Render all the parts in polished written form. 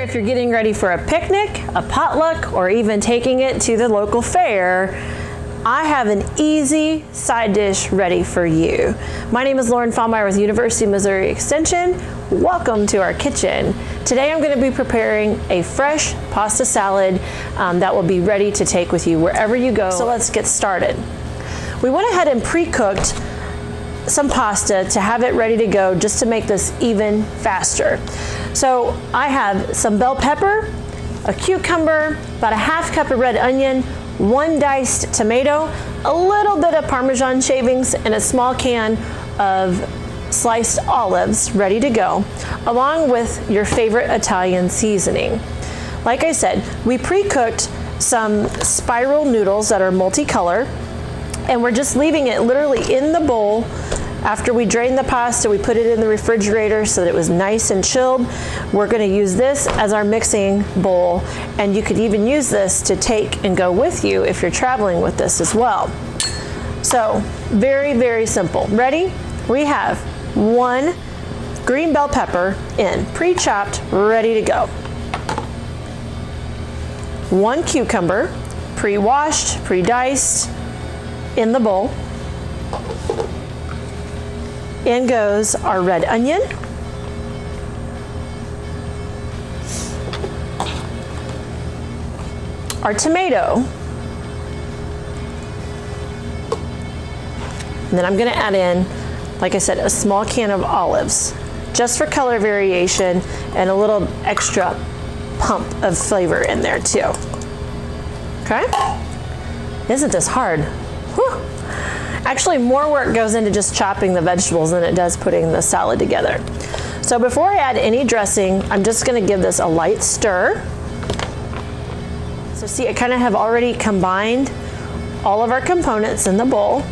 if you're getting ready for a picnic, a potluck, or even taking it to the local fair, I have an easy side dish ready for you. My name is Lauren Fallmeyer with University of Missouri Extension. Welcome to our kitchen. Today I'm going to be preparing a fresh pasta salad that will be ready to take with you wherever you go. So let's get started. We went ahead and pre-cooked some pasta to have it ready to go just to make this even faster. So I have some bell pepper, a cucumber, about a half cup of red onion, 1 diced tomato, a little bit of Parmesan shavings, and a small can of sliced olives ready to go, along with your favorite Italian seasoning. Like I said, we pre-cooked some spiral noodles that are multicolor, and we're just leaving it literally in the bowl. After we drained the pasta, we put it in the refrigerator so that it was nice and chilled. We're gonna use this as our mixing bowl, and you could even use this to take and go with you if you're traveling with this as well. So, very, very simple. Ready? We have 1 green bell pepper in, pre-chopped, ready to go. 1 cucumber, pre-washed, pre-diced, in the bowl. In goes our red onion, our tomato, and then I'm going to add in, like I said, a small can of olives, just for color variation and a little extra pump of flavor in there too. Okay? Isn't this hard? Whew. Actually, more work goes into just chopping the vegetables than it does putting the salad together. So before I add any dressing, I'm just going to give this a light stir. So see, I kind of have already combined all of our components in the bowl.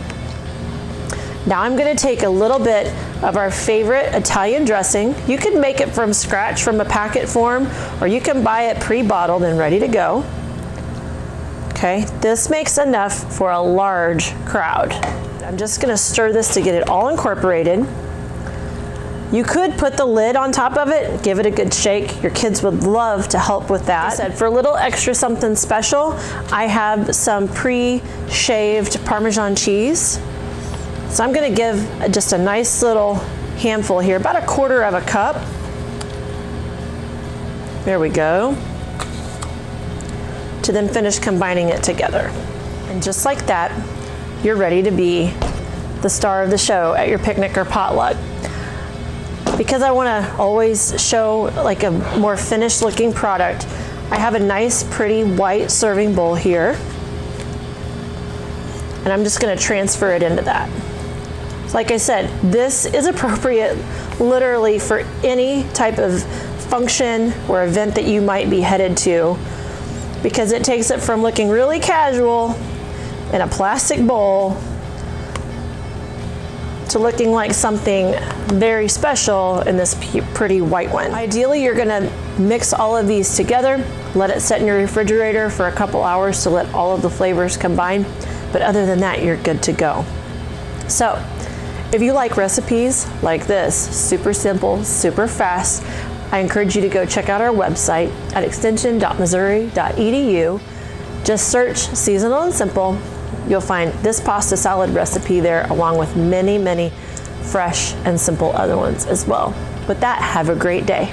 Now I'm going to take a little bit of our favorite Italian dressing. You can make it from scratch from a packet form, or you can buy it pre-bottled and ready to go. Okay, this makes enough for a large crowd. I'm just gonna stir this to get it all incorporated. You could put the lid on top of it, give it a good shake. Your kids would love to help with that. Like I said, for a little extra something special, I have some pre-shaved Parmesan cheese. So I'm gonna give just a nice little handful here, about 1/4 cup. There we go. To then finish combining it together. And just like that, you're ready to be the star of the show at your picnic or potluck. Because I want to always show like a more finished looking product, I have a nice pretty white serving bowl here, and I'm just going to transfer it into that. Like I said, this is appropriate literally for any type of function or event that you might be headed to, because it takes it from looking really casual in a plastic bowl to looking like something very special in this pretty white one. Ideally, you're gonna mix all of these together, let it set in your refrigerator for a couple hours to let all of the flavors combine, but other than that, you're good to go. So, if you like recipes like this, super simple, super fast, I encourage you to go check out our website at extension.missouri.edu. Just search Seasonal and Simple. You'll find this pasta salad recipe there, along with many, many fresh and simple other ones as well. With that, have a great day.